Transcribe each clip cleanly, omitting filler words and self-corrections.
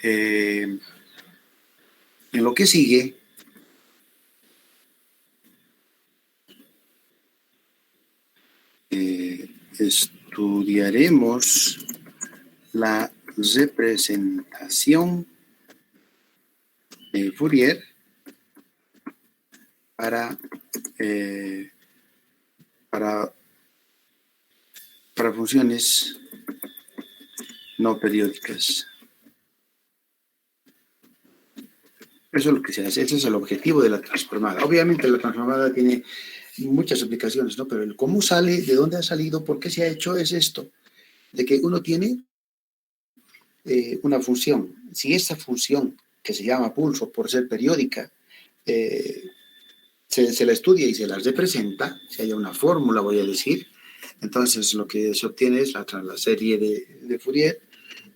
En lo que sigue, estudiaremos la representación de Fourier para funciones no periódicas. Eso es lo que se hace, ese es el objetivo de la transformada. Obviamente la transformada tiene muchas aplicaciones, ¿no? Pero el cómo sale, de dónde ha salido, por qué se ha hecho, es esto, de que uno tiene una función. Si esa función, que se llama pulso por ser periódica, se la estudia y se la representa, si hay una fórmula, voy a decir, entonces lo que se obtiene es la serie de Fourier,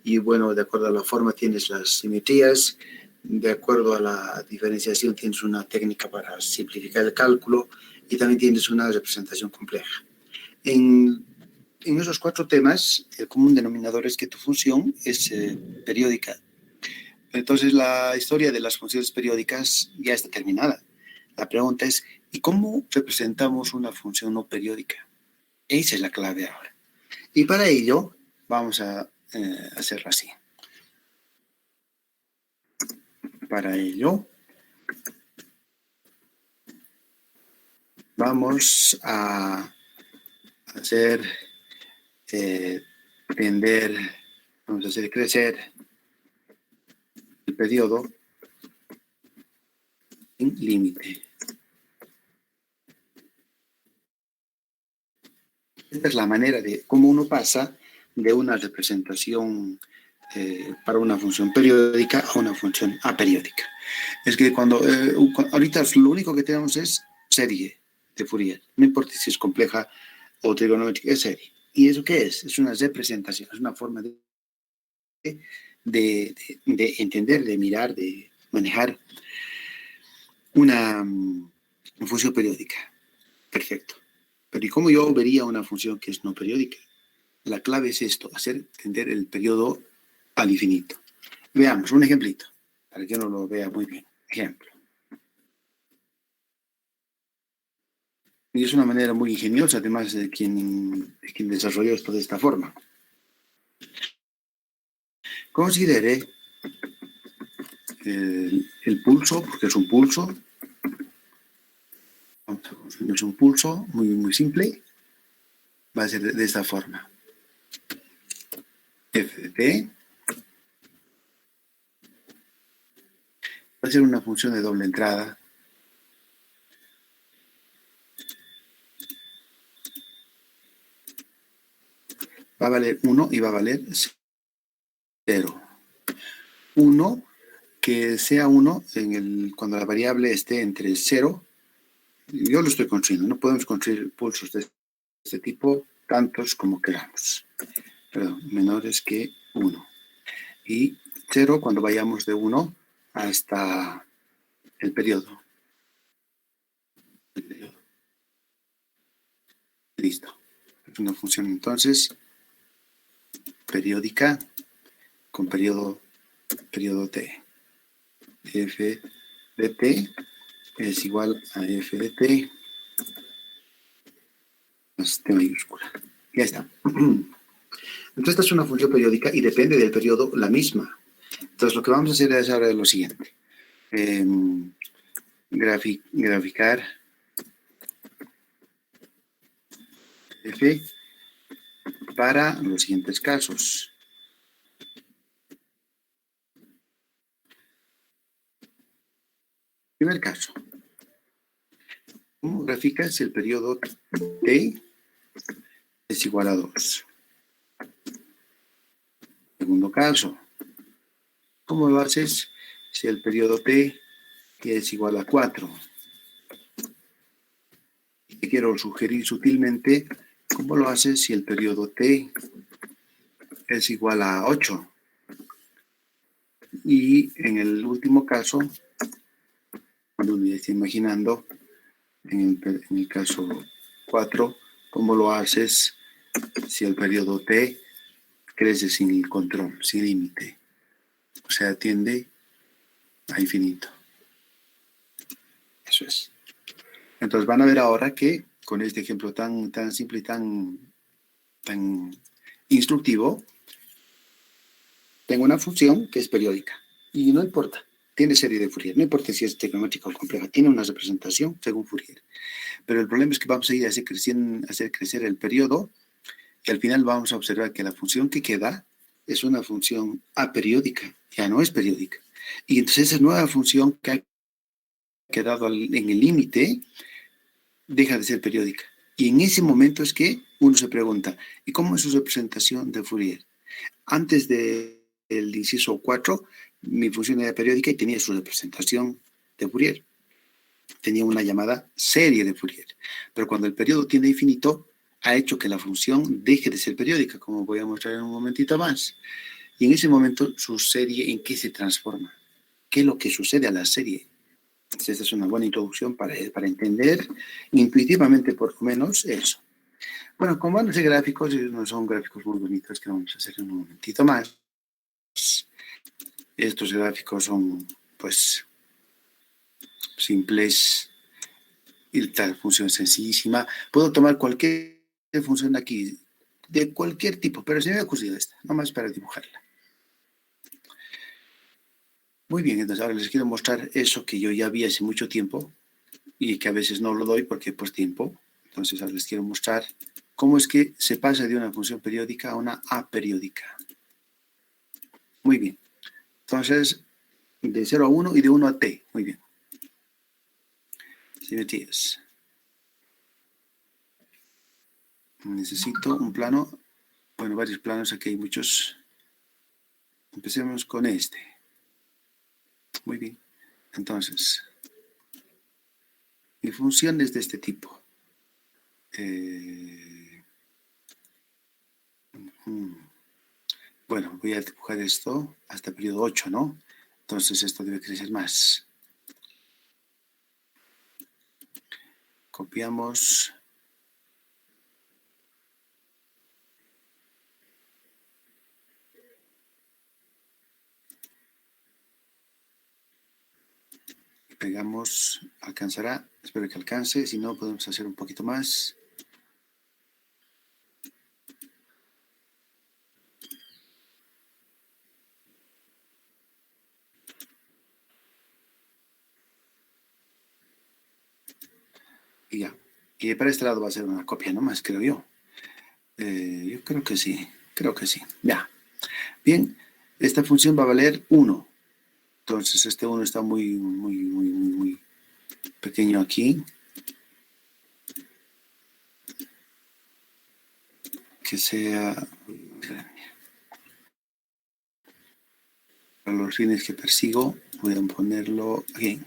y bueno, de acuerdo a la forma tienes las simetrías, de acuerdo a la diferenciación tienes una técnica para simplificar el cálculo y también tienes una representación compleja. En esos 4 temas, el común denominador es que tu función es periódica. Entonces, la historia de las funciones periódicas ya está terminada. La pregunta es, ¿y cómo representamos una función no periódica? Esa es la clave ahora. Y para ello, vamos a hacerlo así. Para ello, vamos a hacer vamos a hacer crecer el periodo sin límite. Esta es la manera de cómo uno pasa de una representación para una función periódica a una función aperiódica. Es que ahorita lo único que tenemos es serie de Fourier. No importa si es compleja o trigonométrica, es serie. ¿Y eso qué es? Es una representación, es una forma de entender, de mirar, de manejar una función periódica. Perfecto. Pero ¿y cómo yo vería una función que es no periódica? La clave es esto, hacer tender el periodo al infinito. Veamos un ejemplito, para que uno lo vea muy bien. Ejemplo. Y es una manera muy ingeniosa, además de quien desarrolló esto de esta forma. Considere el pulso, porque es un pulso. Es un pulso muy, muy simple. Va a ser de esta forma. F de t va a ser una función de doble entrada. Va a valer 1 y va a valer 0. 1, que sea 1 cuando la variable esté entre 0. Yo lo estoy construyendo. No podemos construir pulsos de este tipo, tantos como queramos. Perdón, menores que 1. Y 0 cuando vayamos de 1 hasta el periodo. Listo. Es una función entonces periódica con periodo t. F de t es igual a f de t más t mayúscula. Ya está. Entonces esta es una función periódica y depende del periodo la misma. Entonces lo que vamos a hacer es ahora lo siguiente. Graficar f para los siguientes casos. Primer caso. ¿Cómo graficas el periodo t es igual a 2? Segundo caso. ¿Cómo lo haces si el periodo t es igual a 4? Y te quiero sugerir sutilmente cómo lo haces si el periodo t es igual a 8. Y en el último caso, cuando uno ya está imaginando, en el caso 4, ¿cómo lo haces si el periodo t crece sin control, sin límite? O sea, tiende a infinito. Eso es. Entonces van a ver ahora que con este ejemplo tan simple y tan instructivo, tengo una función que es periódica. Y no importa, tiene serie de Fourier. No importa si es trigonométrica o compleja, tiene una representación según Fourier. Pero el problema es que vamos a ir a hacer crecer el periodo y al final vamos a observar que la función que queda es una función aperiódica, ya no es periódica. Y entonces esa nueva función que ha quedado en el límite deja de ser periódica. Y en ese momento es que uno se pregunta, ¿y cómo es su representación de Fourier? Antes del inciso 4, mi función era periódica y tenía su representación de Fourier. Tenía una llamada serie de Fourier. Pero cuando el periodo tiene infinito, ha hecho que la función deje de ser periódica, como voy a mostrar en un momentito más. Y en ese momento, su serie, ¿en qué se transforma? ¿Qué es lo que sucede a la serie? Entonces, esta es una buena introducción para entender intuitivamente, por lo menos, eso. Bueno, como van a ser gráficos, no son gráficos muy bonitos que vamos a hacer en un momentito más. Estos gráficos son, pues, simples y tal función sencillísima. Puedo tomar cualquier función de aquí, de cualquier tipo, pero se me ha ocurrido esta, nomás para dibujarla. Muy bien, entonces ahora les quiero mostrar eso que yo ya vi hace mucho tiempo y que a veces no lo doy porque por tiempo. Entonces ahora les quiero mostrar cómo es que se pasa de una función periódica a una aperiódica. Muy bien. Entonces, de 0 a 1 y de 1 a t. Muy bien. Simetrías. Necesito un plano, bueno, varios planos, aquí hay muchos. Empecemos con este. Muy bien. Entonces, mi función es de este tipo. Bueno, voy a dibujar esto hasta el periodo 8, ¿no? Entonces esto debe crecer más. Copiamos. Pegamos, alcanzará, espero que alcance, si no podemos hacer un poquito más. Y ya. Y para este lado va a ser una copia nomás, creo yo. Yo creo que sí, Ya. Bien, esta función va a valer 1. Entonces este 1 está muy pequeño aquí. Que sea para los fines que persigo, voy a ponerlo aquí.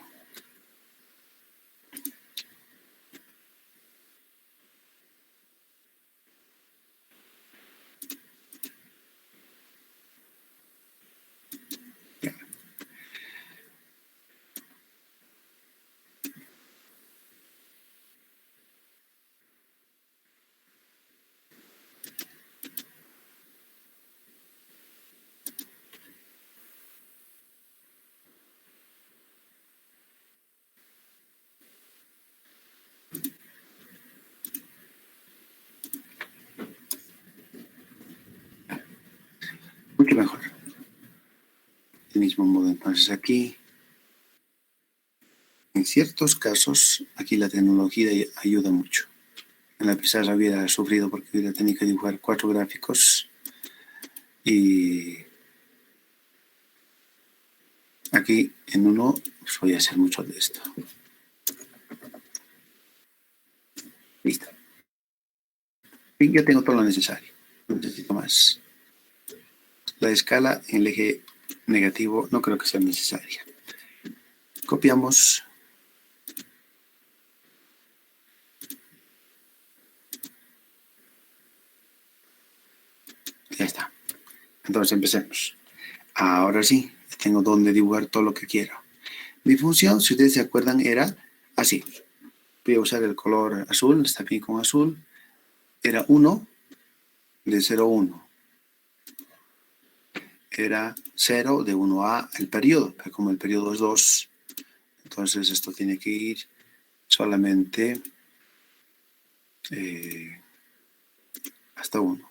Mucho mejor. Del mismo modo, entonces aquí, en ciertos casos, aquí la tecnología ayuda mucho. En la pizarra hubiera sufrido porque hubiera tenido que dibujar 4 gráficos y aquí en uno pues voy a hacer mucho de esto. Listo. Y ya tengo todo lo necesario. No necesito más. La escala en el eje negativo no creo que sea necesaria. Copiamos. Ya está. Entonces empecemos. Ahora sí, tengo donde dibujar todo lo que quiero. Mi función, si ustedes se acuerdan, era así. Voy a usar el color azul, está bien con azul. Era 1 de 0 a 1. era 0 de 1 a el periodo, pero como el periodo es 2, entonces esto tiene que ir solamente hasta 1.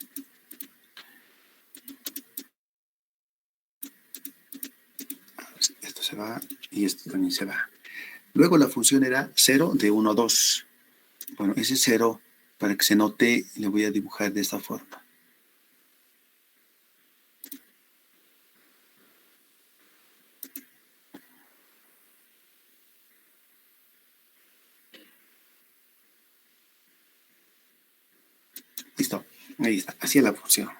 Esto se va y esto también se va. Luego la función era 0 de 1 a 2. Bueno, ese 0, para que se note, le voy a dibujar de esta forma. Listo, ahí está, así es la función.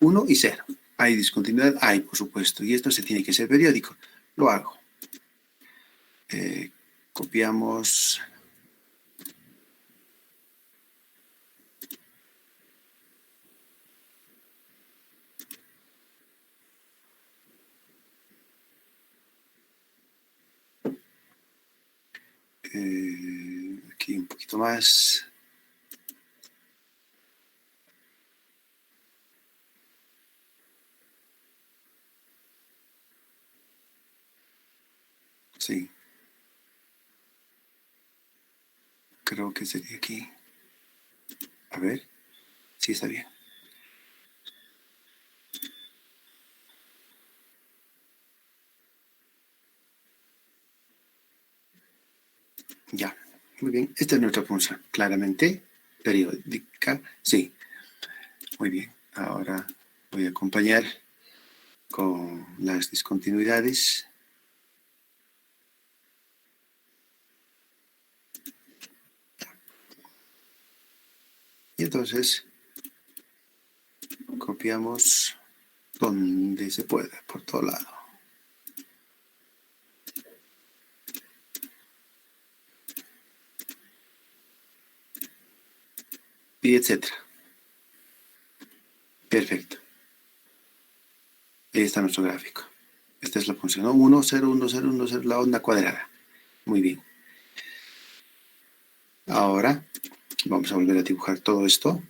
1 y 0. ¿Hay discontinuidad? Hay, por supuesto. Y esto se tiene que ser periódico. Lo hago. Copiamos. Aquí un poquito más. Sí. Creo que sería aquí. A ver. Sí, está bien. Ya. Muy bien. Esta es nuestra función. Claramente periódica. Sí. Muy bien. Ahora voy a acompañar con las discontinuidades. Y entonces copiamos donde se pueda, por todo lado. Y etcétera. Perfecto. Ahí está nuestro gráfico. Esta es la función, ¿no? 1, 0, 1, 0, 1, 0, la onda cuadrada. Muy bien. Ahora vamos a volver a dibujar todo esto,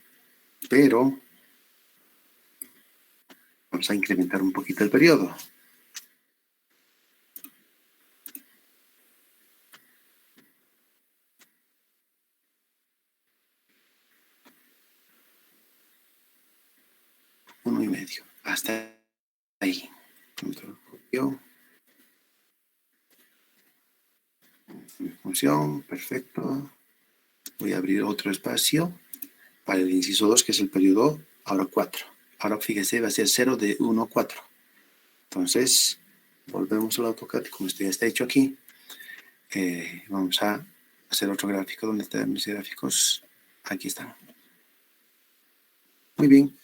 pero vamos a incrementar un poquito el periodo. Uno y medio. Hasta ahí. Control copio. Función, perfecto. Voy a abrir otro espacio para el inciso 2, que es el periodo, ahora 4. Ahora fíjese, va a ser 0 de 1 a 4. Entonces, volvemos al AutoCAD, como esto ya está hecho aquí. Vamos a hacer otro gráfico. ¿Dónde están mis gráficos? Aquí están. Muy bien.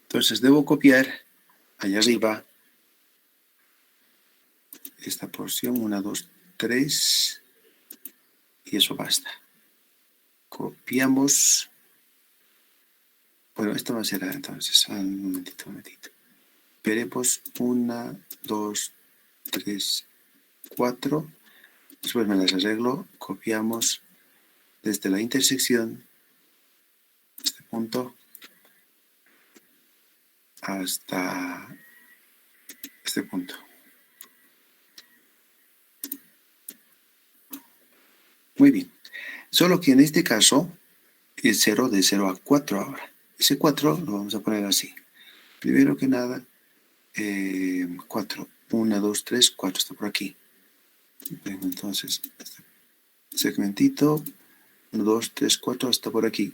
Entonces, debo copiar allá arriba esta porción, 1, 2, 3, y eso basta. Copiamos. Bueno, esto va a ser entonces, un momentito. Veremos 1, 2, 3, 4. Después me las arreglo. Copiamos desde la intersección, este punto, hasta este punto. Muy bien. Solo que en este caso es 0 de 0 a 4 ahora. Ese 4 lo vamos a poner así. Primero que nada, 4. 1, 2, 3, 4 está por aquí. Entonces, este segmentito, 1, 2, 3, 4 está por aquí.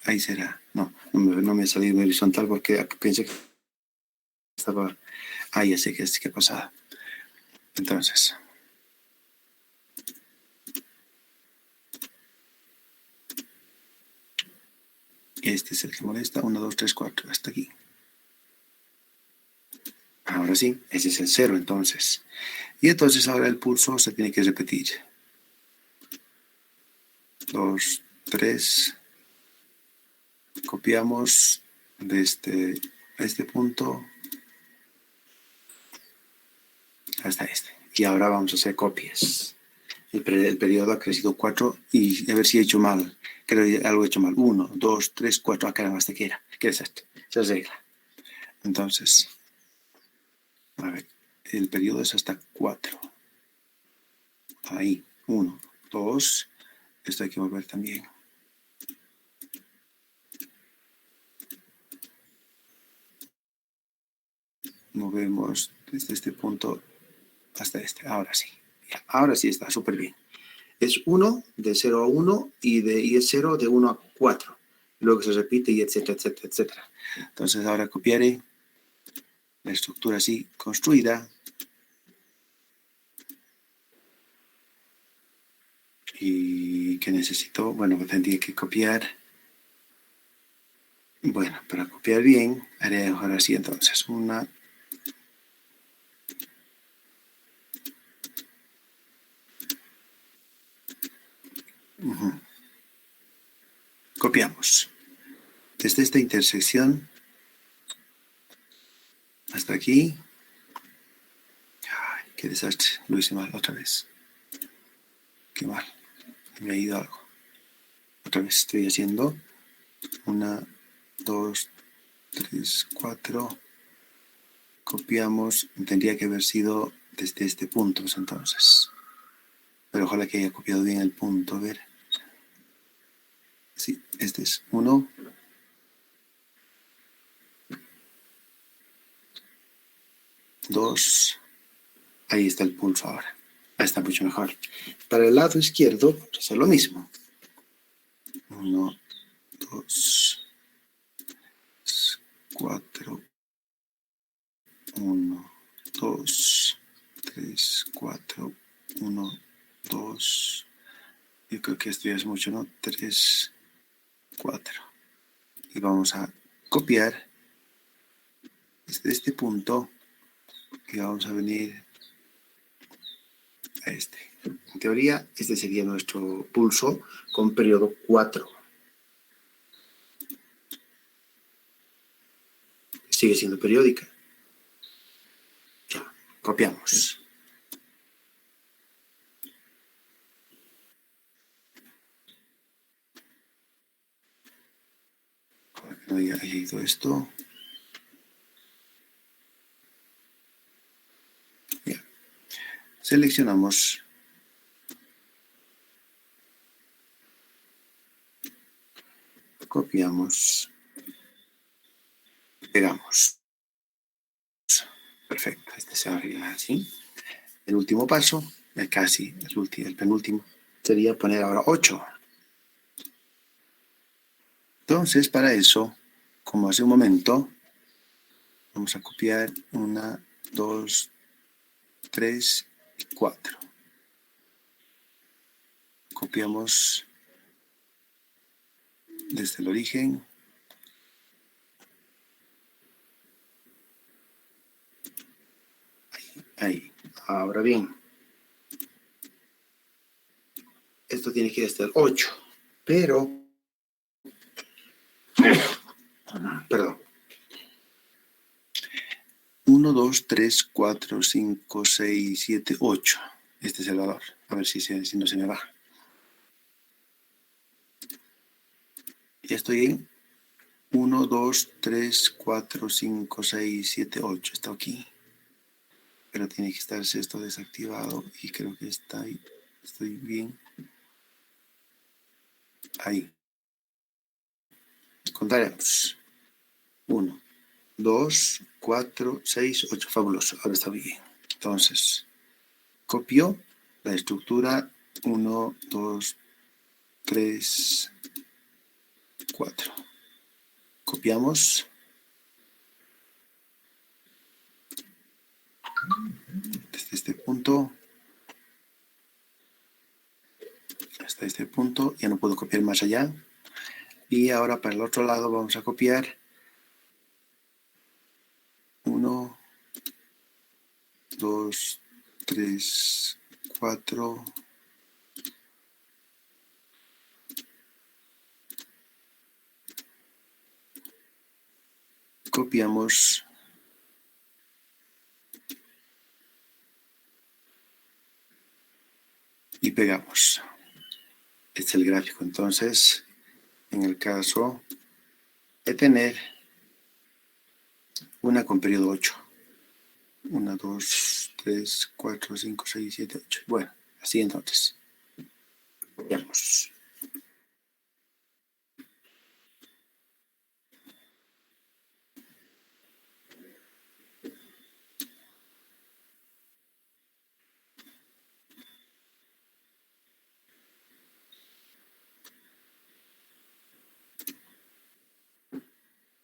Ahí será. No me ha salido en horizontal porque pensé que estaba... ya sé que ha pasado. Entonces, este es el que molesta. 1, 2, 3, 4. Hasta aquí. Ahora sí, ese es el 0 entonces. Y entonces ahora el pulso se tiene que repetir. 2, 3. Copiamos desde este punto hasta este. Y ahora vamos a hacer copias. El periodo ha crecido 4 y a ver si he hecho mal. Creo que algo he hecho mal. 1, 2, 3, 4. Acá nada más te queda. ¿Qué es esto? Se arregla. Entonces, a ver, el periodo es hasta 4. Ahí, 1, 2. Esto hay que mover también. Movemos desde este punto hasta este. Ahora sí. Ya, ahora sí está súper bien. Es 1 de 0 a 1 y es 0 de 1 a 4. Luego se repite y etcétera, etcétera, etcétera. Entonces ahora copiaré la estructura así construida. Y que necesito, bueno, tendría que copiar. Bueno, para copiar bien, haré ahora así entonces. Una. Copiamos. Desde esta intersección hasta aquí. Ay, qué desastre. Lo hice mal otra vez. Qué mal. Me ha ido algo. Otra vez estoy haciendo 1, 2, 3, 4. Copiamos. Tendría que haber sido desde este punto entonces. Pero ojalá que haya copiado bien el punto. A ver. Sí, este es 1. 2. Ahí está el pulso ahora. Ahí está mucho mejor. Para el lado izquierdo, vamos a hacer lo mismo. 1, 2, 4. 1, 2, 3, 4. 1, 2. Yo creo que esto ya es mucho, ¿no? 3, 4. Y vamos a copiar desde este punto y vamos a venir a este. En teoría, este sería nuestro pulso con periodo 4. Sigue siendo periódica. Ya, copiamos. Para que no haya ido esto. Ya. Seleccionamos copiamos, pegamos. Perfecto, este se abre así. El último paso, casi el penúltimo, sería poner ahora 8. Entonces, para eso, como hace un momento, vamos a copiar 1, 2, 3 y 4. Copiamos desde el origen. Ahí. Ahora bien, esto tiene que ir hasta el 8, pero, perdón, 1, 2, 3, 4, 5, 6, 7, 8. Este es el valor. A ver si no se me baja. Ya estoy en 1, 2, 3, 4, 5, 6, 7, 8. Está aquí. Pero tiene que estarse esto desactivado y creo que está ahí. Estoy bien. Ahí. Contaremos. 1, 2, 4, 6, 8. Fabuloso. Ahora está bien. Entonces, copio la estructura 1, 2, 3, 4. Copiamos. Desde este punto hasta este punto. Ya no puedo copiar más allá. Y ahora para el otro lado vamos a copiar 1, 2, 3, 4. Copiamos. Y pegamos. Este es el gráfico. Entonces, en el caso de tener una con periodo 8. 1, 2, 3, 4, 5, 6, 7, 8. Bueno, así entonces. Veamos.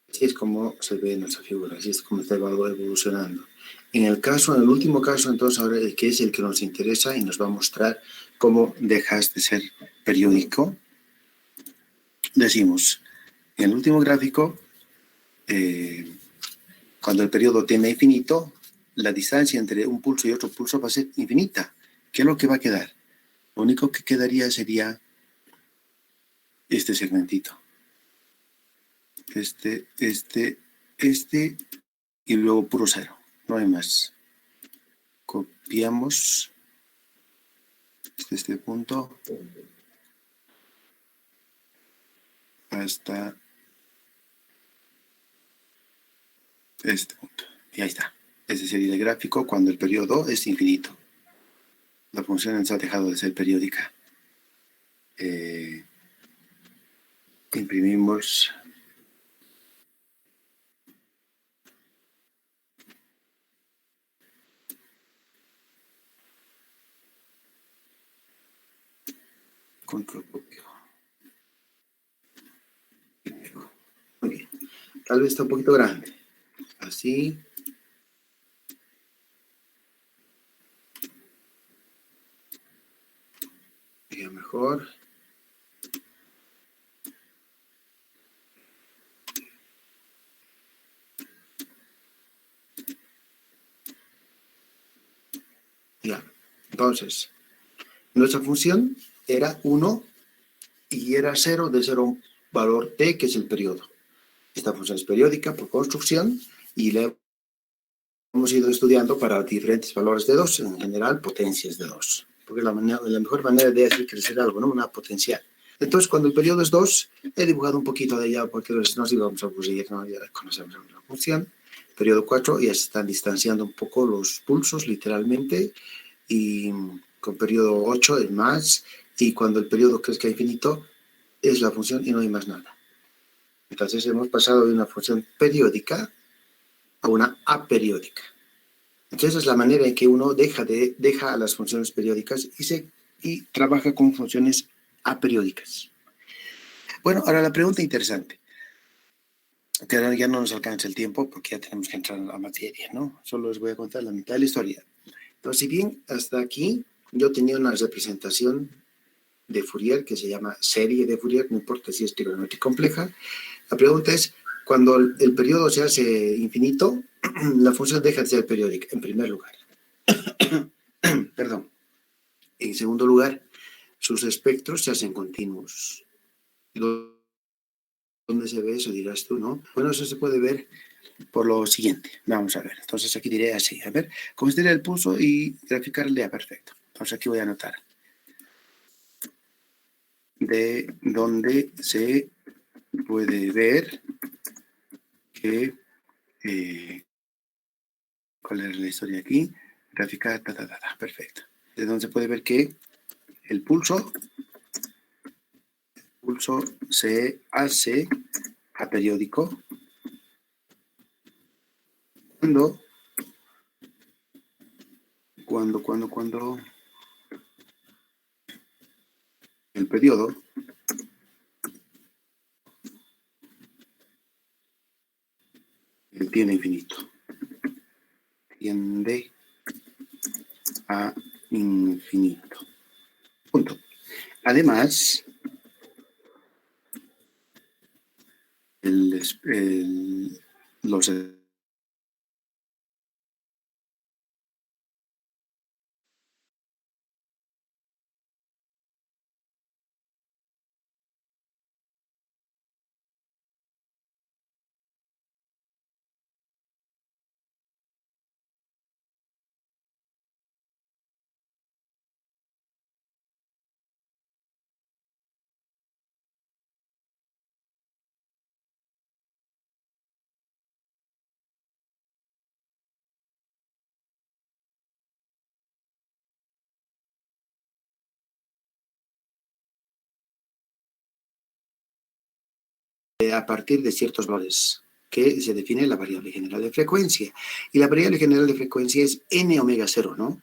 Así es como se ve en esa figura, así es como está evolucionando. En el último caso, entonces, ahora que es el que nos interesa y nos va a mostrar cómo dejas de ser periódico, decimos, en el último gráfico, cuando el periodo tiende a infinito, la distancia entre un pulso y otro pulso va a ser infinita. ¿Qué es lo que va a quedar? Lo único que quedaría sería este segmentito. Este, y luego puro cero. No hay más. Copiamos este punto hasta este punto. Y ahí está. Ese sería el gráfico cuando el periodo es infinito. La función ha dejado de ser periódica. Imprimimos. Control copio. Muy bien. Tal vez está un poquito grande. Así. Ya mejor. Ya. Entonces, nuestra función era 1 y era 0 de 0 a un valor t, que es el periodo. Esta función es periódica por construcción y la hemos ido estudiando para diferentes valores de 2, en general potencias de 2, porque la mejor manera de hacer crecer algo, ¿no? Una potencial. Entonces, cuando el periodo es 2, he dibujado un poquito de allá porque nos íbamos a aburrir, ¿no? Ya conocemos la función. Periodo 4, ya se están distanciando un poco los pulsos, literalmente, y con periodo 8 es más, y cuando el periodo crezca infinito, es la función y no hay más nada. Entonces, hemos pasado de una función periódica a una aperiódica. Entonces, esa es la manera en que uno deja a las funciones periódicas y trabaja con funciones aperiódicas. Bueno, ahora la pregunta interesante, que ahora ya no nos alcanza el tiempo porque ya tenemos que entrar a la materia, ¿no? Solo les voy a contar la mitad de la historia. Entonces, si bien hasta aquí yo tenía una representación de Fourier que se llama serie de Fourier, no importa si es trigonométrica compleja, la pregunta es, cuando el periodo se hace infinito, la función deja de ser periódica, en primer lugar. Perdón. En segundo lugar, sus espectros se hacen continuos. ¿Dónde se ve eso? Dirás tú, ¿no? Bueno, eso se puede ver por lo siguiente. Vamos a ver. Entonces aquí diré así. A ver, considera el pulso y graficarle a perfecto. Entonces aquí voy a anotar. De donde se puede ver que... ¿cuál es la historia aquí? Graficar, perfecto. De donde se puede ver que el pulso se hace aperiódico cuando el periodo tiende a infinito. Tiende a infinito. Punto. Además, los a partir de ciertos valores que se define la variable general de frecuencia. Y la variable general de frecuencia es n omega 0, ¿no?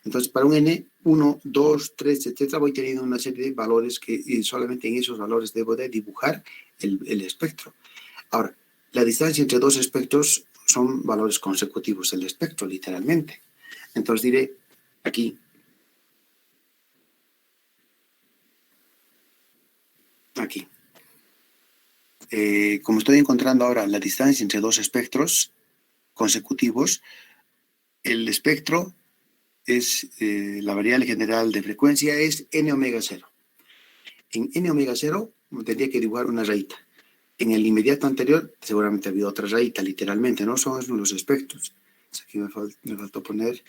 Entonces, para un n, 1, 2, 3, etcétera, voy teniendo una serie de valores que solamente en esos valores debo de dibujar el espectro. Ahora, la distancia entre dos espectros son valores consecutivos del espectro, literalmente. Entonces diré aquí, como estoy encontrando ahora la distancia entre dos espectros consecutivos, el espectro es, la variable general de frecuencia es n omega 0. En n omega 0 tendría que dibujar una rayita. En el inmediato anterior seguramente había otra rayita, literalmente, no son los espectros. Aquí me faltó poner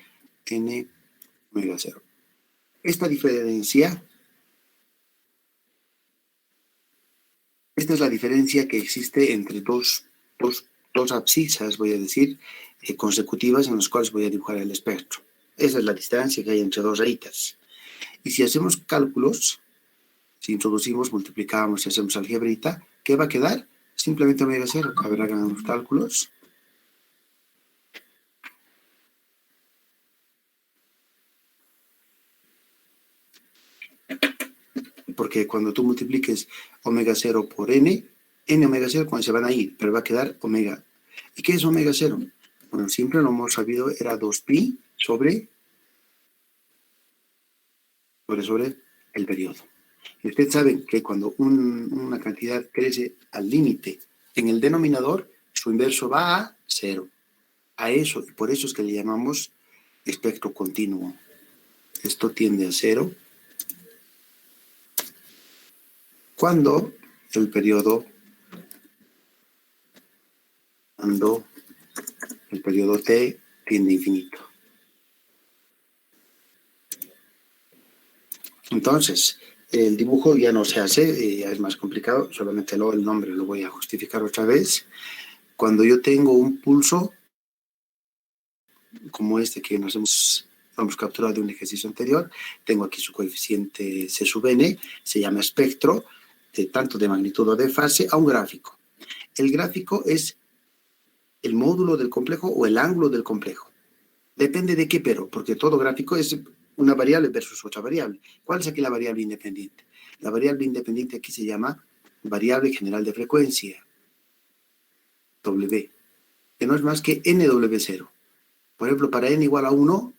n omega 0. Esta diferencia, esta es la diferencia que existe entre dos abscisas, voy a decir, consecutivas en las cuales voy a dibujar el espectro. Esa es la distancia que hay entre dos rayitas. Y si hacemos cálculos, si introducimos, multiplicamos y hacemos algebrita, ¿qué va a quedar? Simplemente omega 0. A ver, hagan los cálculos. Porque cuando tú multipliques omega 0 por n omega 0 cuando se van a ir, pero va a quedar omega. ¿Y qué es omega 0? Bueno, siempre lo hemos sabido, era 2pi sobre el periodo. Y ustedes saben que cuando una cantidad crece al límite en el denominador, su inverso va a 0. A eso, y por eso es que le llamamos espectro continuo. Esto tiende a 0 cuando el periodo t tiende a infinito. Entonces, el dibujo ya no se hace, ya es más complicado, solamente el nombre lo voy a justificar otra vez. Cuando yo tengo un pulso, como este que nos hemos capturado de un ejercicio anterior, tengo aquí su coeficiente C sub n, se llama espectro, tanto de magnitud o de fase, a un gráfico. El gráfico es el módulo del complejo o el ángulo del complejo. Depende de qué, pero, porque todo gráfico es una variable versus otra variable. ¿Cuál es aquí la variable independiente? La variable independiente aquí se llama variable general de frecuencia, W, que no es más que NW0. Por ejemplo, para n igual a 1,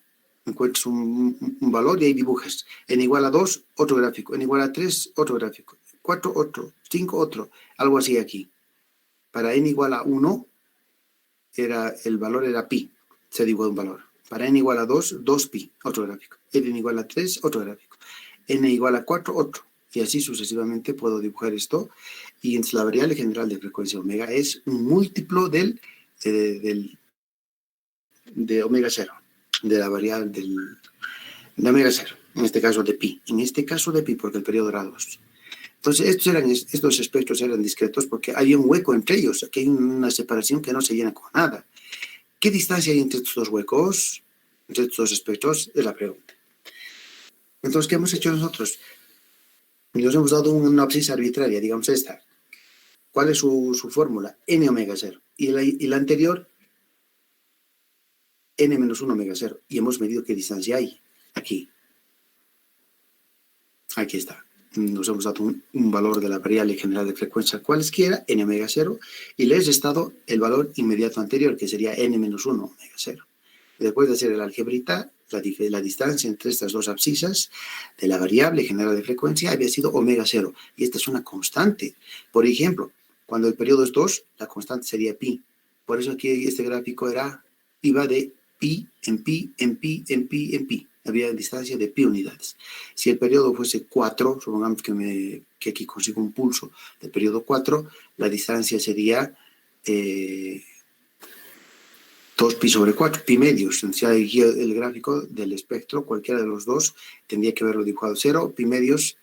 encuentras un valor y ahí dibujas. N igual a 2, otro gráfico. N igual a 3, otro gráfico. 4, otro. 5, otro. Algo así aquí. Para n igual a 1, el valor era pi. Se dibuja un valor. Para n igual a 2, 2pi, otro gráfico. N igual a 3, otro gráfico. N igual a 4, otro. Y así sucesivamente puedo dibujar esto. Y entonces la variable general de frecuencia omega es un múltiplo de omega 0. De la variable de omega 0. En este caso de pi. En este caso de pi porque el periodo era 2. Entonces estos espectros eran discretos porque había un hueco entre ellos. Aquí hay una separación que no se llena con nada. ¿Qué distancia hay entre estos dos huecos, entre estos dos espectros? Es la pregunta. Entonces, ¿qué hemos hecho nosotros? Nos hemos dado una abscisa arbitraria, digamos esta. ¿Cuál es su fórmula? N omega 0. Y la anterior, N menos 1 omega 0. Y hemos medido qué distancia hay. Aquí. Aquí está. Nos hemos dado un valor de la variable general de frecuencia cualesquiera, n omega 0, y le he restado el valor inmediato anterior, que sería n menos 1 omega 0. Después de hacer el algebrita, la distancia entre estas dos abscisas de la variable general de frecuencia había sido omega 0, y esta es una constante. Por ejemplo, cuando el periodo es 2, la constante sería pi. Por eso aquí este gráfico iba de pi en pi en pi en pi en pi. Había distancia de pi unidades. Si el periodo fuese 4, supongamos que aquí consigo un pulso del periodo 4, la distancia sería 2pi sobre 4, pi medios. Si hay el gráfico del espectro, cualquiera de los dos tendría que haberlo dibujado 0, pi medios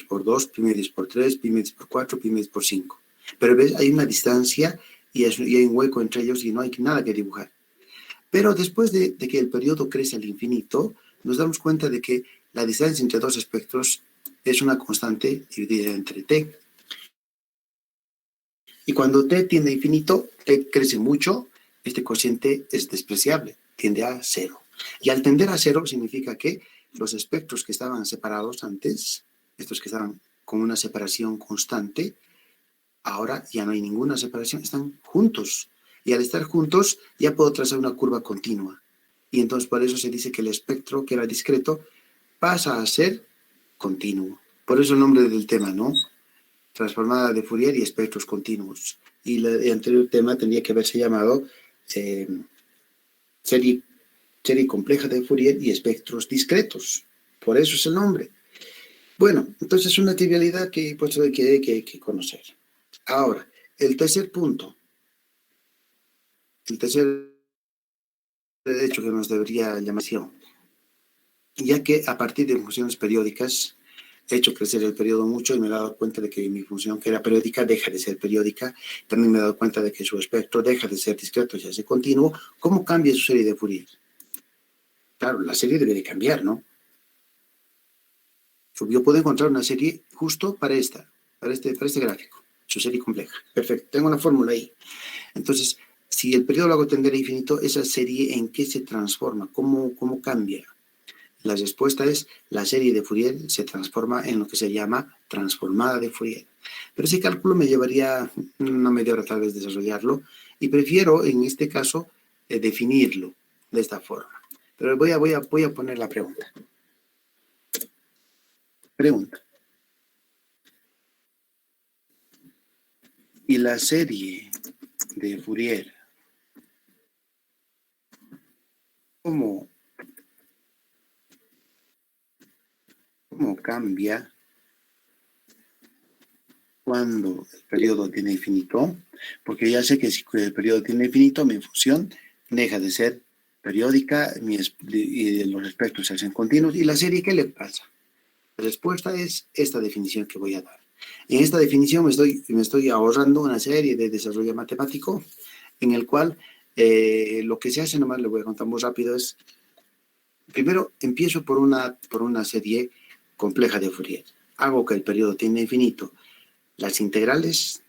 por 2, pi medios por 3, pi medios por 4, pi medios por 5. Pero ves, hay una distancia y hay un hueco entre ellos y no hay nada que dibujar. Pero después de que el periodo crece al infinito, nos damos cuenta de que la distancia entre dos espectros es una constante dividida entre t. Y cuando t tiende a infinito, t crece mucho, este cociente es despreciable, tiende a cero. Y al tender a cero significa que los espectros que estaban separados antes, estos que estaban con una separación constante, ahora ya no hay ninguna separación, están juntos. Y al estar juntos ya puedo trazar una curva continua. Y entonces por eso se dice que el espectro, que era discreto, pasa a ser continuo. Por eso el nombre del tema, ¿no? Transformada de Fourier y espectros continuos. Y el anterior tema tendría que haberse llamado serie compleja de Fourier y espectros discretos. Por eso es el nombre. Bueno, entonces es una trivialidad que pues, hay que conocer. Ahora, el tercer punto, el tercer hecho que nos debería llamar atención, ya que a partir de funciones periódicas he hecho crecer el periodo mucho y me he dado cuenta de que mi función, que era periódica, deja de ser periódica. También me he dado cuenta de que su espectro deja de ser discreto y se hace continuo. ¿Cómo cambia su serie de Fourier? Claro, la serie debe de cambiar, ¿no? Yo puedo encontrar una serie justo para este gráfico, su serie compleja. Perfecto, tengo la fórmula ahí. Entonces, si el periodo lo hago tender a infinito, esa serie ¿en qué se transforma? ¿Cómo cambia? La respuesta es la serie de Fourier se transforma en lo que se llama transformada de Fourier. Pero ese cálculo me llevaría una media hora tal vez desarrollarlo y prefiero en este caso definirlo de esta forma. Pero voy a poner la pregunta. Pregunta. Y la serie de Fourier, ¿cómo cambia cuando el periodo tiene infinito? Porque ya sé que si el periodo tiene infinito, mi función deja de ser periódica y los espectros se hacen continuos. ¿Y la serie qué le pasa? La respuesta es esta definición que voy a dar. En esta definición me estoy ahorrando una serie de desarrollo matemático en el cual lo que se hace, nomás le voy a contar muy rápido, es primero empiezo por una serie compleja de Fourier. Hago que el periodo tiene infinito. Las integrales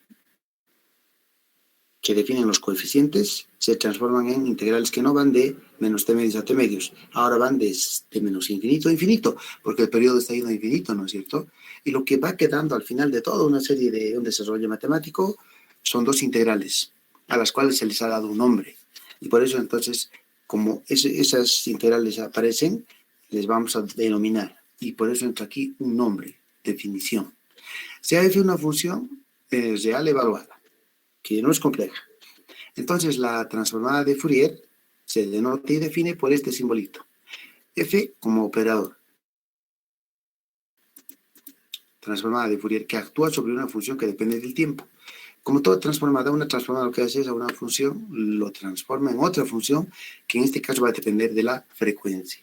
que definen los coeficientes se transforman en integrales que no van de menos t medios a t medios. Ahora van de menos infinito a infinito, porque el periodo está yendo a infinito, ¿no es cierto? Y lo que va quedando al final de toda una serie de un desarrollo matemático son dos integrales, a las cuales se les ha dado un nombre. Y por eso entonces, como esas integrales aparecen, les vamos a denominar. Y por eso entra aquí un nombre, definición. Sea f una función real evaluada, que no es compleja. Entonces, la transformada de Fourier se denota y define por este simbolito. F como operador. Transformada de Fourier que actúa sobre una función que depende del tiempo. Como toda transformada, una transformada lo que hace es a una función, lo transforma en otra función, que en este caso va a depender de la frecuencia.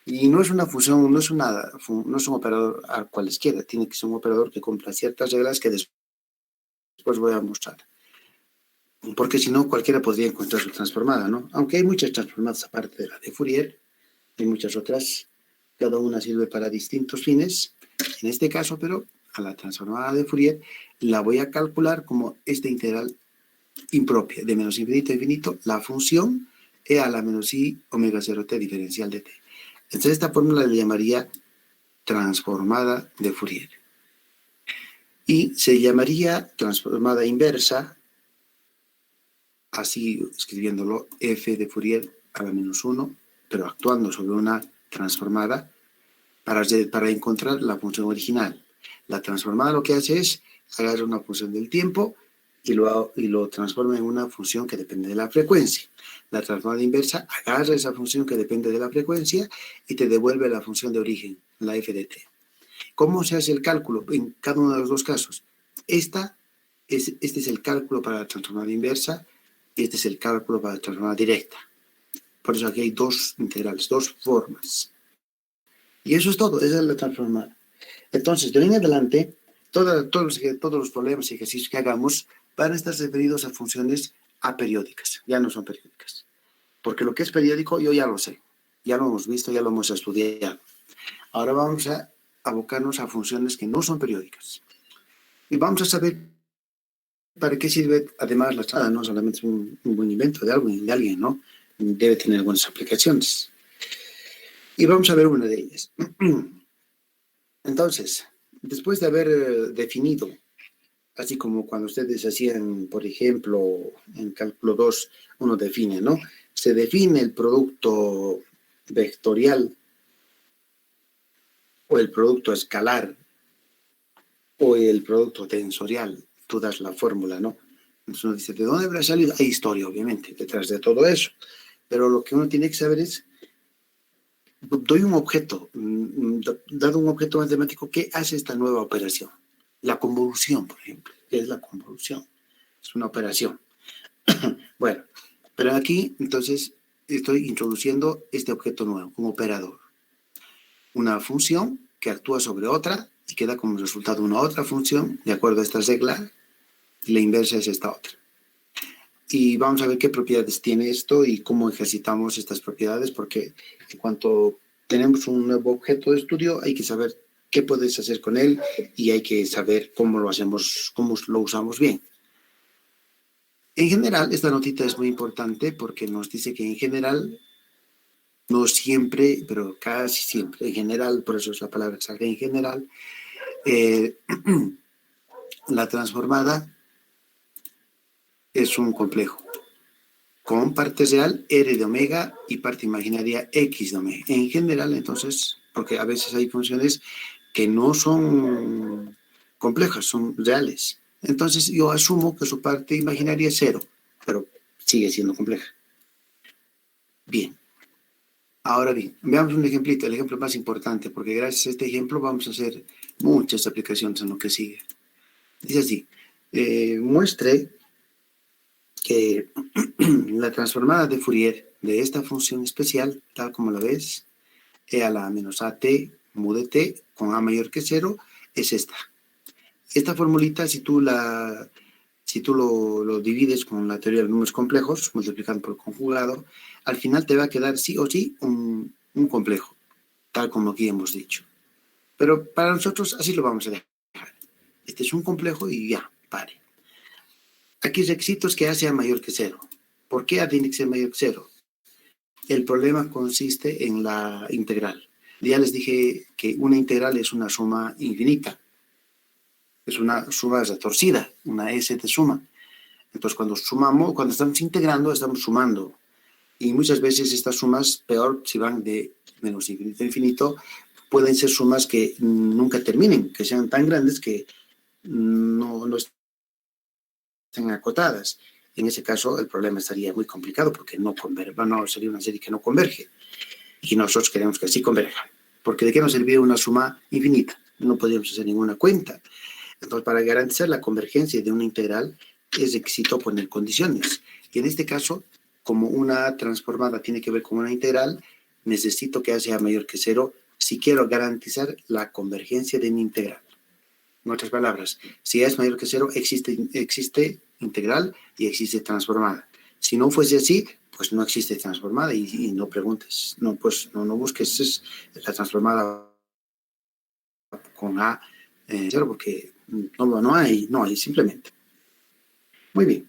Y no es una función, no es un operador a cualesquiera, tiene que ser un operador que cumpla ciertas reglas que después voy a mostrar. Porque si no, cualquiera podría encontrar su transformada, ¿no? Aunque hay muchas transformadas aparte de la de Fourier, hay muchas otras, cada una sirve para distintos fines. En este caso, pero, a la transformada de Fourier la voy a calcular como esta integral impropia, de menos infinito a infinito, la función e a la menos i omega 0t diferencial de t. Entonces esta fórmula le llamaría transformada de Fourier. Y se llamaría transformada inversa, así escribiéndolo, f de Fourier a la menos 1, pero actuando sobre una transformada para encontrar la función original. La transformada lo que hace es agarrar una función del tiempo y lo transforma en una función que depende de la frecuencia. La transformada inversa agarra esa función que depende de la frecuencia y te devuelve la función de origen, la f de t. ¿Cómo se hace el cálculo en cada uno de los dos casos? Este es el cálculo para la transformada inversa y este es el cálculo para la transformada directa. Por eso aquí hay dos integrales, dos formas. Y eso es todo, esa es la transformada. Entonces, de hoy en adelante, todos los problemas y ejercicios que hagamos van a estar referidos a funciones aperiódicas, ya no son periódicas. Porque lo que es periódico yo ya lo sé, ya lo hemos visto, ya lo hemos estudiado. Ahora vamos a abocarnos a funciones que no son periódicas. Y vamos a saber ¿Para qué sirve además la trasformada? No solamente es un buen invento de alguien, ¿no? Debe tener algunas aplicaciones. Y vamos a ver una de ellas. Entonces, después de haber definido, así como cuando ustedes hacían, por ejemplo, en cálculo 2, uno define, ¿no? Se define el producto vectorial o el producto escalar o el producto tensorial. Tú das la fórmula, ¿no? Entonces uno dice, ¿de dónde habrá salido? Hay historia, obviamente, detrás de todo eso. Pero lo que uno tiene que saber es, doy un objeto, dado un objeto matemático, ¿qué hace esta nueva operación? La convolución, por ejemplo. ¿Qué es la convolución? Es una operación. Bueno, pero aquí, entonces, estoy introduciendo este objeto nuevo, un operador. Una función que actúa sobre otra y que da como resultado una otra función, de acuerdo a esta regla, y la inversa es esta otra. Y vamos a ver qué propiedades tiene esto y cómo ejercitamos estas propiedades, porque en cuanto tenemos un nuevo objeto de estudio, hay que saber qué puedes hacer con él y hay que saber cómo lo hacemos, cómo lo usamos bien. En general, esta notita es muy importante porque nos dice que en general, no siempre, pero casi siempre, en general, por eso es la palabra exacta, en general, la transformada es un complejo con parte real R de omega y parte imaginaria X de omega. En general, entonces, porque a veces hay funciones que no son complejas, son reales. Entonces yo asumo que su parte imaginaria es 0, pero sigue siendo compleja. Bien. Ahora bien, veamos un ejemplito, el ejemplo más importante, porque gracias a este ejemplo vamos a hacer muchas aplicaciones en lo que sigue. Dice así, muestre que la transformada de Fourier de esta función especial, tal como la ves, e a la menos at mu de t con a mayor que 0, es esta. Esta formulita, si tú lo divides con la teoría de los números complejos, multiplicando por el conjugado, al final te va a quedar sí o sí un complejo, tal como aquí hemos dicho. Pero para nosotros así lo vamos a dejar. Este es un complejo y ya, pare. Aquí requisitos que A sea mayor que 0. ¿Por qué A tiene que ser mayor que 0? El problema consiste en la integral. Ya les dije que una integral es una suma infinita. Es una suma retorcida, una S de suma. Entonces, cuando estamos integrando, estamos sumando. Y muchas veces estas sumas, peor si van de menos infinito a infinito, pueden ser sumas que nunca terminen, que sean tan grandes que no estén acotadas. En ese caso, el problema estaría muy complicado porque no sería una serie que no converge. Y nosotros queremos que sí converja. Porque ¿de qué nos serviría una suma infinita? No podríamos hacer ninguna cuenta. Entonces, para garantizar la convergencia de una integral, es requisito poner condiciones. Y en este caso, como una transformada tiene que ver con una integral, necesito que A sea mayor que 0 si quiero garantizar la convergencia de mi integral. En otras palabras, si A es mayor que 0, existe integral y existe transformada. Si no fuese así, pues no existe transformada y no preguntes, no busques la transformada con A 0 porque no hay simplemente. Muy bien.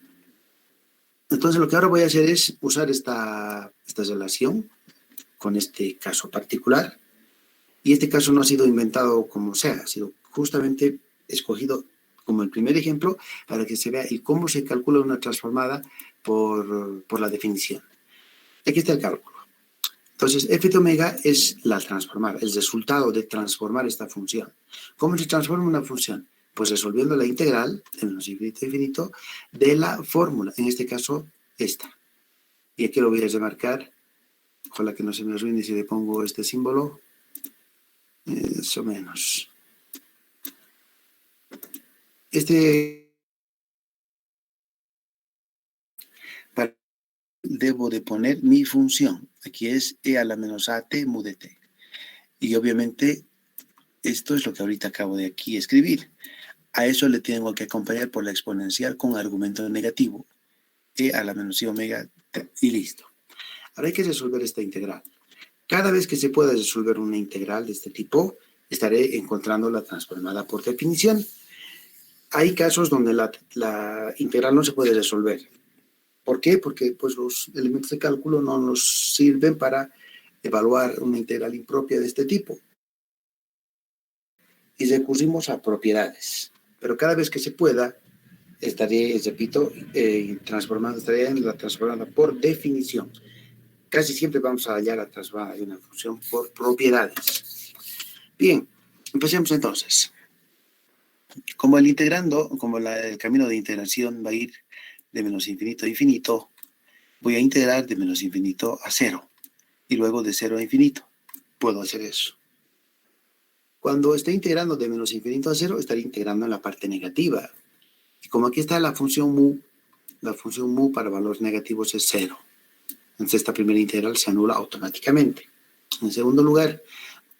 Entonces lo que ahora voy a hacer es usar esta relación con este caso particular. Y este caso no ha sido inventado como sea, ha sido justamente escogido como el primer ejemplo para que se vea y cómo se calcula una transformada por la definición. Aquí está el cálculo. Entonces, f de omega es la transformada, el resultado de transformar esta función. ¿Cómo se transforma una función? Pues resolviendo la integral, de menos infinito a infinito, de la fórmula, en este caso, esta. Y aquí lo voy a remarcar, ojalá que no se me arruine si le pongo este símbolo, más o menos. Debo de poner mi función. Aquí es e a la menos at mu de t. Y obviamente esto es lo que ahorita acabo de aquí escribir. A eso le tengo que acompañar por la exponencial con argumento negativo. E a la menos i omega t. Y listo. Ahora hay que resolver esta integral. Cada vez que se pueda resolver una integral de este tipo, estaré encontrando la transformada por definición. hay casos donde la integral no se puede resolver. ¿Por qué? Porque pues, los elementos de cálculo no nos sirven para evaluar una integral impropia de este tipo. Y recurrimos a propiedades. Pero cada vez que se pueda, estaré, repito, estaría en la transformada por definición. Casi siempre vamos a hallar la transformada de una función por propiedades. Bien, empecemos entonces. Como el camino de integración va a ir de menos infinito a infinito, voy a integrar de menos infinito a cero y luego de cero a infinito. Puedo hacer eso. Cuando esté integrando de menos infinito a cero, estaré integrando en la parte negativa. Y como aquí está la función mu para valores negativos es cero. Entonces esta primera integral se anula automáticamente. En segundo lugar,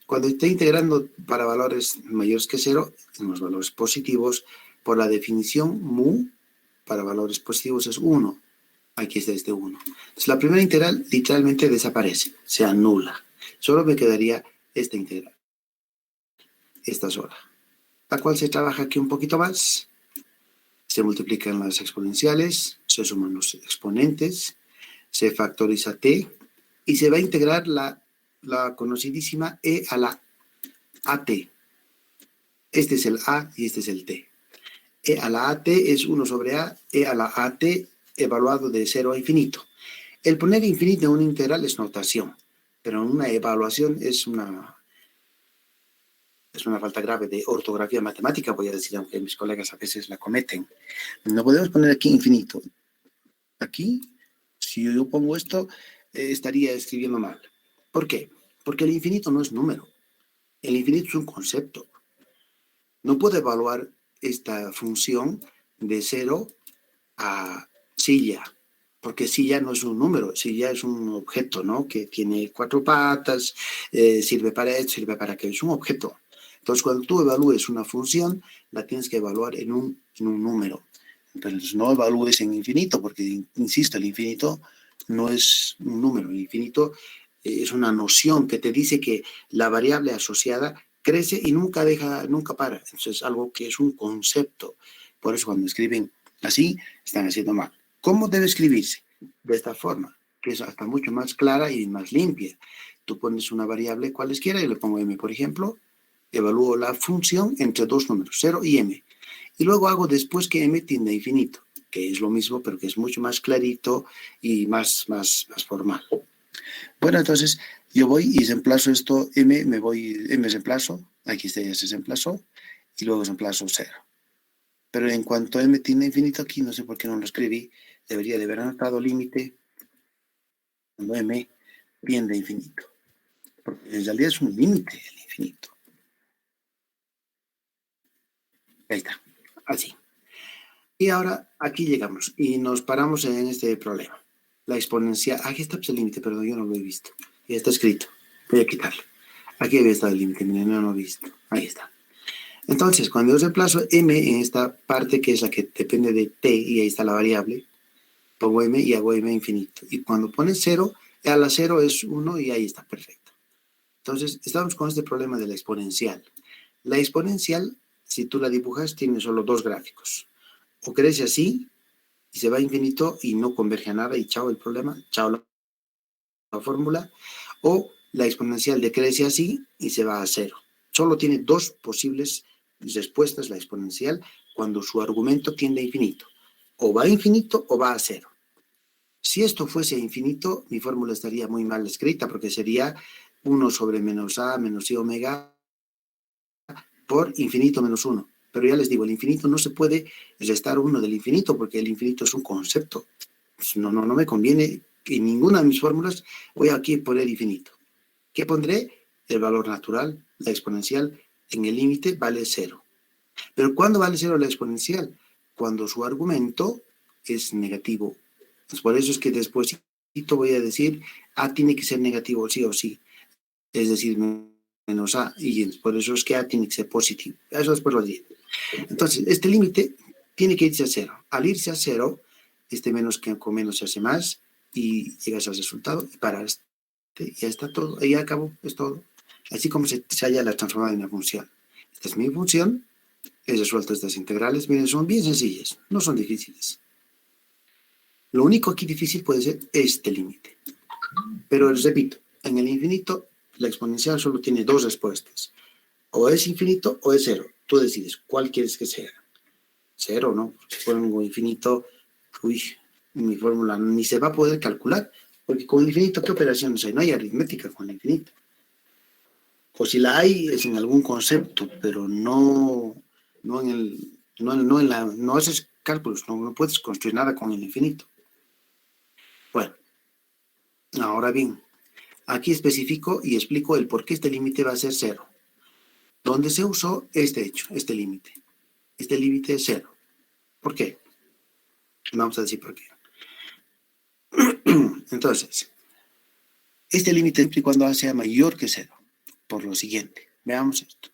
cuando esté integrando para valores mayores que cero, en los valores positivos, por la definición mu para valores positivos es 1. Aquí está este 1. Entonces la primera integral literalmente desaparece, se anula. Solo me quedaría esta integral, esta sola, la cual se trabaja aquí un poquito más. Se multiplican las exponenciales, se suman los exponentes, se factoriza t y se va a integrar la conocidísima e a la at. Este es el a y este es el t. E a la at es 1 sobre a, e a la at evaluado de 0 a infinito. El poner infinito en una integral es notación, pero en una evaluación es una falta grave de ortografía matemática, voy a decir, aunque mis colegas a veces la cometen. No podemos poner aquí infinito. Aquí, si yo pongo esto, estaría escribiendo mal. ¿Por qué? Porque el infinito no es número. El infinito es un concepto. No puedo evaluar esta función de 0 a silla, porque silla no es un número, silla es un objeto, ¿no? Que tiene 4 patas, sirve para esto, sirve para aquello, es un objeto. Entonces, cuando tú evalúes una función, la tienes que evaluar en un número. Entonces, no evalúes en infinito, porque, insisto, el infinito no es un número. El infinito es una noción que te dice que la variable asociada crece y nunca para. Entonces, es algo que es un concepto. Por eso, cuando escriben así, están haciendo mal. ¿Cómo debe escribirse? De esta forma, que es hasta mucho más clara y más limpia. Tú pones una variable cualesquiera, yo le pongo m, por ejemplo, evalúo la función entre dos números, 0 y m. Y luego hago después que m tiende a infinito, que es lo mismo, pero que es mucho más clarito y más formal. Bueno, entonces yo voy y reemplazo esto, m reemplazo, aquí está, ya se reemplazó, y luego reemplazo 0. Pero en cuanto m tiende a infinito, aquí no sé por qué no lo escribí, debería de haber anotado límite cuando m tiende a infinito, porque en realidad es un límite el infinito. Ahí está, así. Y ahora aquí llegamos y nos paramos en este problema. La exponencial, aquí está el límite, perdón, yo no lo he visto. Ya está escrito, voy a quitarlo. Aquí había estado el límite, miren, no lo he visto. Ahí está. Entonces, cuando yo reemplazo m en esta parte que es la que depende de t, y ahí está la variable, pongo m y hago m infinito. Y cuando pones 0, a la 0 es 1 y ahí está, perfecto. Entonces, estamos con este problema de la exponencial. La exponencial, si tú la dibujas, tiene solo dos gráficos. O crece así, y se va a infinito y no converge a nada, y chao el problema, chao la fórmula, o la exponencial decrece así y se va a 0. Solo tiene dos posibles respuestas la exponencial cuando su argumento tiende a infinito. O va a infinito o va a 0. Si esto fuese infinito, mi fórmula estaría muy mal escrita, porque sería 1 sobre menos a menos i omega por infinito menos 1. Pero ya les digo, el infinito no se puede restar 1 del infinito, porque el infinito es un concepto. Pues no me conviene, en ninguna de mis fórmulas voy aquí a poner infinito. ¿Qué pondré? El valor natural, la exponencial, en el límite vale 0. ¿Pero cuándo vale 0 la exponencial? Cuando su argumento es negativo. Pues por eso es que después voy a decir a tiene que ser negativo sí o sí. Es decir, menos a, y por eso es que a tiene que ser positivo. Eso después lo diré. Entonces, este límite tiene que irse a 0. Al irse a 0, este menos que con menos se hace más y llegas al resultado y paras. Ya está todo, ahí acabó, es todo. Así como se halla la transformada en una función. Esta es mi función, He resuelto estas integrales. Miren, son bien sencillas, no son difíciles. Lo único aquí difícil puede ser este límite. Pero repito, en el infinito, la exponencial solo tiene dos respuestas. O es infinito o es cero. Tú decides cuál quieres que sea. Cero, ¿no? Si pongo infinito, uy, mi fórmula ni se va a poder calcular. Porque con el infinito, ¿qué operaciones hay? No hay aritmética con el infinito. O si la hay, es en algún concepto, pero no en el, no haces cálculos, no puedes construir nada con el infinito. Bueno, ahora bien, aquí especifico y explico el por qué este límite va a ser cero. Donde se usó este hecho, este límite. Este límite es cero. ¿Por qué? Vamos a decir por qué. Entonces, este límite siempre y cuando sea mayor que cero. Por lo siguiente, veamos esto.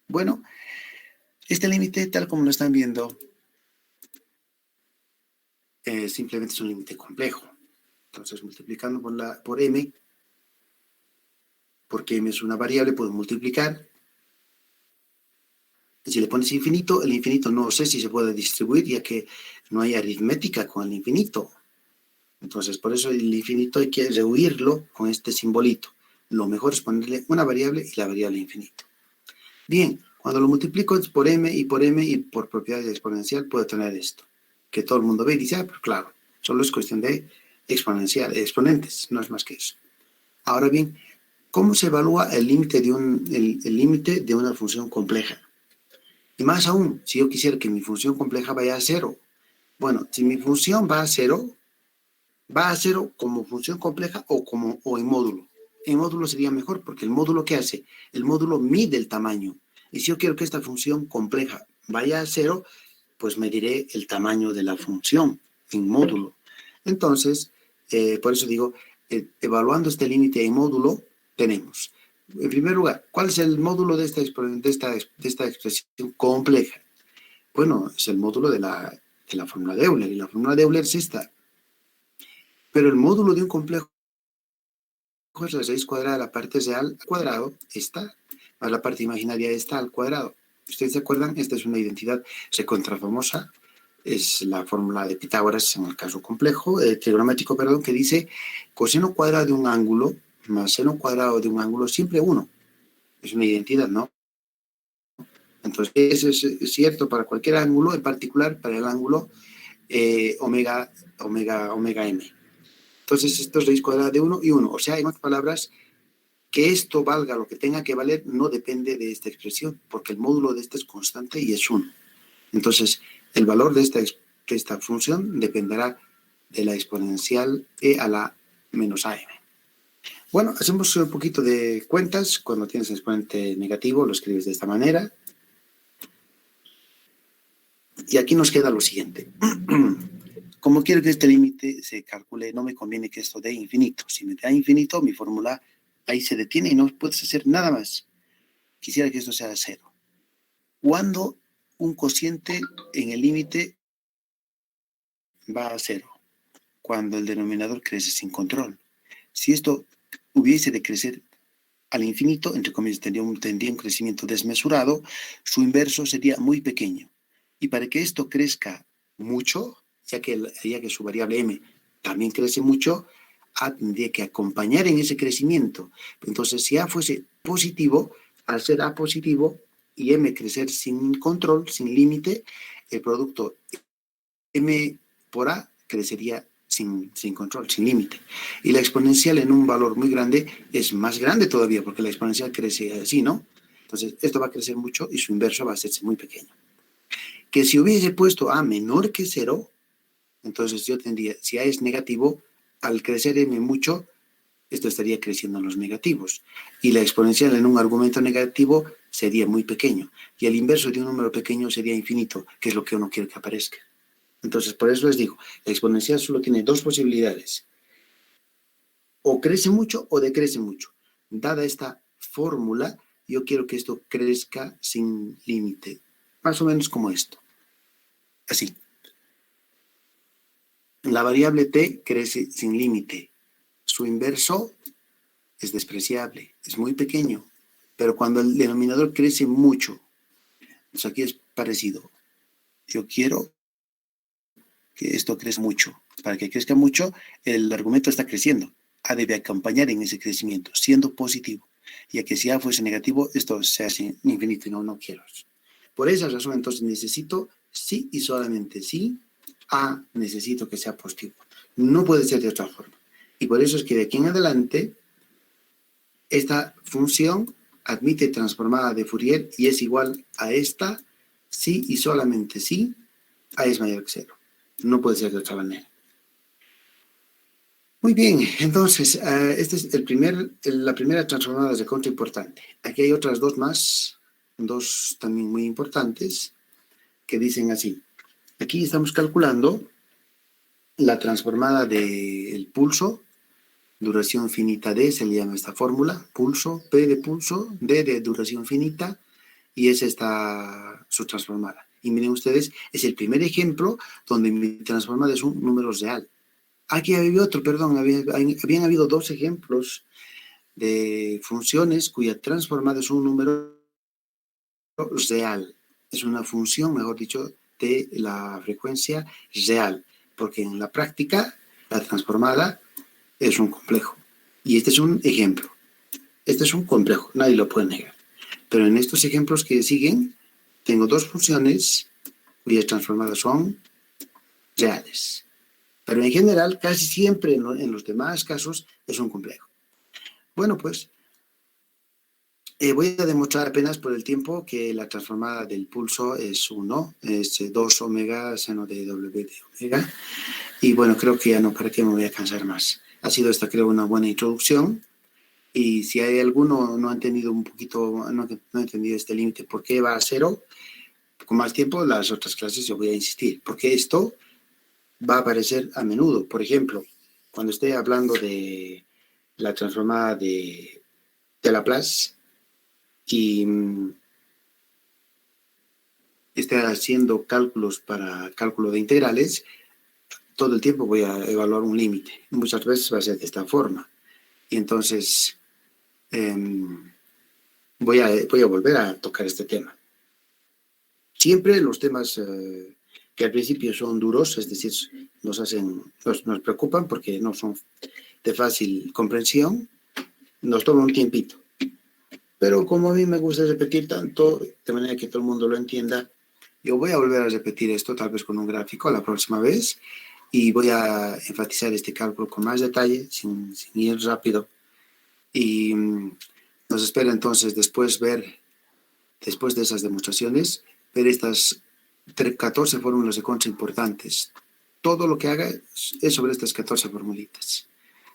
Bueno, este límite, tal como lo están viendo, simplemente es un límite complejo. Entonces, multiplicando por m, porque m es una variable, puedo multiplicar. Si le pones infinito, el infinito no sé si se puede distribuir, ya que no hay aritmética con el infinito. Entonces, por eso el infinito hay que rehuirlo con este simbolito. Lo mejor es ponerle una variable y la variable infinito. Bien, cuando lo multiplico por m y por propiedad exponencial, puedo tener esto. Que todo el mundo ve y dice, pues claro, solo es cuestión de exponentes, no es más que eso. Ahora bien, ¿cómo se evalúa el límite de una función compleja? Y más aún, si yo quisiera que mi función compleja vaya a cero. Bueno, si mi función va a cero como función compleja o en módulo. En módulo sería mejor porque el módulo, ¿qué hace? El módulo mide el tamaño. Y si yo quiero que esta función compleja vaya a cero, pues mediré el tamaño de la función en módulo. Entonces, por eso digo, evaluando este límite en módulo, tenemos, en primer lugar, ¿cuál es el módulo de esta expresión compleja? Bueno, es el módulo de la fórmula de Euler, y la fórmula de Euler es esta. Pero el módulo de un complejo es la raíz cuadrada de la parte real al cuadrado, esta, más la parte imaginaria esta al cuadrado. ¿Ustedes se acuerdan? Esta es una identidad recontrafamosa. Es la fórmula de Pitágoras en el caso complejo, trigonométrico, perdón, que dice coseno cuadrado de un ángulo más seno cuadrado de un ángulo siempre 1. Es una identidad, ¿no? Entonces, eso es cierto para cualquier ángulo, en particular para el ángulo omega m. Entonces, esto es raíz cuadrada de 1 y 1. O sea, en otras palabras, que esto valga lo que tenga que valer no depende de esta expresión, porque el módulo de esta es constante y es 1. Entonces, el valor de esta función dependerá de la exponencial e a la menos am. Bueno, hacemos un poquito de cuentas. Cuando tienes exponente negativo, lo escribes de esta manera. Y aquí nos queda lo siguiente. Como quiero que este límite se calcule, no me conviene que esto dé infinito. Si me da infinito, mi fórmula ahí se detiene y no puedes hacer nada más. Quisiera que esto sea cero. Cuando un cociente en el límite va a cero, cuando el denominador crece sin control. Si esto hubiese de crecer al infinito, entre comillas, tendría un crecimiento desmesurado, su inverso sería muy pequeño. Y para que esto crezca mucho, ya que su variable m también crece mucho, A tendría que acompañar en ese crecimiento. Entonces, si A fuese positivo, al ser A positivo y m crecer sin control, sin límite, el producto m por A crecería sin control, sin límite. Y la exponencial en un valor muy grande es más grande todavía, porque la exponencial crece así, ¿no? Entonces, esto va a crecer mucho y su inverso va a hacerse muy pequeño. Que si hubiese puesto A menor que 0, entonces yo tendría, si A es negativo, al crecer m mucho, esto estaría creciendo en los negativos. Y la exponencial en un argumento negativo sería muy pequeño. Y el inverso de un número pequeño sería infinito, que es lo que uno quiere que aparezca. Entonces, por eso les digo, la exponencial solo tiene dos posibilidades. O crece mucho o decrece mucho. Dada esta fórmula, yo quiero que esto crezca sin límite. Más o menos como esto. Así. La variable t crece sin límite. Su inverso es despreciable, es muy pequeño. Pero cuando el denominador crece mucho, entonces aquí es parecido. Yo quiero que esto crezca mucho. Para que crezca mucho, el argumento está creciendo. A debe acompañar en ese crecimiento, siendo positivo. Ya que si A fuese negativo, esto se hace infinito y no quiero. Por esa razón, entonces, necesito sí y solamente sí. A necesito que sea positivo. No puede ser de otra forma. Y por eso es que de aquí en adelante, esta función admite transformada de Fourier y es igual a esta, sí y solamente sí, A es mayor que 0. No puede ser de otra manera. Muy bien, entonces, esta es la primera transformada de contra importante. Aquí hay otras dos más, dos también muy importantes, que dicen así. Aquí estamos calculando la transformada del pulso, duración finita D, se le llama esta fórmula, pulso, P de pulso, D de duración finita, y es esta su transformada. Y miren ustedes, es el primer ejemplo donde mi transformada es un número real. Aquí había otro, perdón, habían habido dos ejemplos de funciones cuya transformada es un número real. Es una función, mejor dicho, de la frecuencia real, porque en la práctica la transformada es un complejo. Y este es un ejemplo. Este es un complejo, nadie lo puede negar. Pero en estos ejemplos que siguen, tengo dos funciones cuyas transformadas son reales. Pero en general, casi siempre en los demás casos es un complejo. Bueno, pues voy a demostrar apenas por el tiempo que la transformada del pulso es 1, es 2 omega seno de W de omega. Y bueno, creo que ya no, para qué me voy a cansar más. Ha sido esta, creo, una buena introducción. Y si hay alguno no ha entendido un poquito, no ha entendido este límite, ¿por qué va a 0? Con más tiempo, las otras clases yo voy a insistir, porque esto va a aparecer a menudo. Por ejemplo, cuando esté hablando de la transformada de Laplace y esté haciendo cálculos para cálculo de integrales, todo el tiempo voy a evaluar un límite. Muchas veces va a ser de esta forma. Y entonces voy a volver a tocar este tema. Siempre los temas que al principio son duros, es decir, nos preocupan porque no son de fácil comprensión, nos toma un tiempito. Pero como a mí me gusta repetir tanto, de manera que todo el mundo lo entienda, yo voy a volver a repetir esto, tal vez con un gráfico la próxima vez, y voy a enfatizar este cálculo con más detalle, sin ir rápido. Y nos espera entonces después de esas demostraciones, ver estas 14 fórmulas de concha importantes. Todo lo que haga es sobre estas 14 formulitas.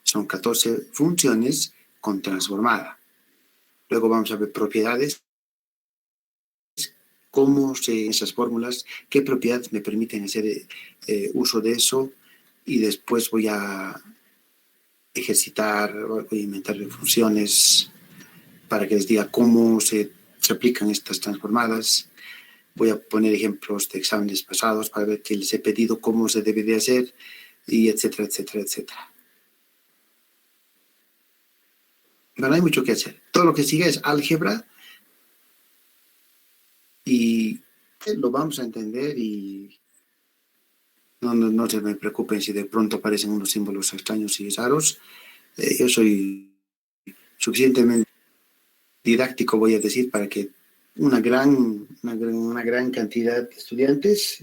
Son 14 funciones con transformada. Luego vamos a ver propiedades, cómo esas fórmulas, qué propiedades me permiten hacer uso de eso, y después voy a ejercitar, voy a inventar funciones para que les diga cómo se aplican estas transformadas. Voy a poner ejemplos de exámenes pasados para ver que les he pedido cómo se debe de hacer, y etcétera, etcétera, etcétera. Bueno, hay mucho que hacer. Todo lo que sigue es álgebra y lo vamos a entender, y no se me preocupen si de pronto aparecen unos símbolos extraños y raros. Yo soy suficientemente didáctico, voy a decir, para que una gran cantidad de estudiantes